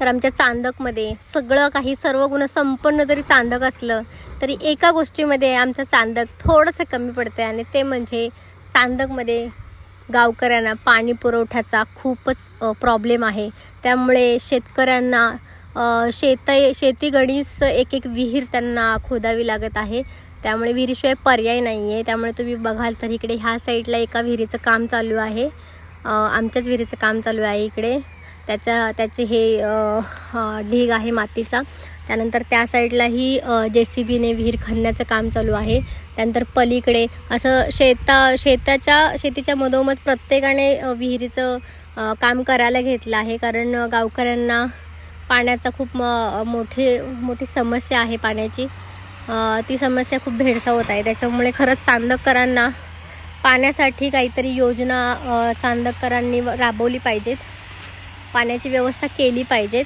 तर आमच्या चांदकमध्ये सगळं काही सर्व गुण संपन्न जरी चांदक असलं तरी एका गोष्टीमध्ये आमचं चांदक थोडंसं कमी पडते आणि ते म्हणजे चांदकमध्ये गावकऱ्यांना पाणी पुरवठ्याचा खूपच प्रॉब्लेम आहे। त्यामुळे शेतकऱ्यांना शेतीगणीस एक विहीर त्यांना खोदावी लागत आहे। त्यामुळे विहिरीशिवाय पर्याय नाही आहे। त्यामुळे तुम्ही बघाल तर इकडे ह्या साईडला एका विहिरीचं काम चालू आहे, आमच्याच विहिरीचं काम चालू आहे इकडे। त्याचे हे ढीग आहे मातीचा। त्यानंतर त्या साईडलाही JCBने विहीर खणण्याचं काम चालू आहे। त्यानंतर पलीकडे असं शेतीच्या मधोमध प्रत्येकाने विहिरीचं काम करायला घेतलं आहे, कारण गावकऱ्यांना पाण्याचा खूप मोठी समस्या आहे पाण्याची। ती समस्या खूप भेडसावत आहे। त्याच्यामुळे खरंच चांदककरांना पाण्यासाठी काहीतरी योजना चांदककरांनी राबवली पाहिजेत, पाण्याची व्यवस्था केली पाहिजेत।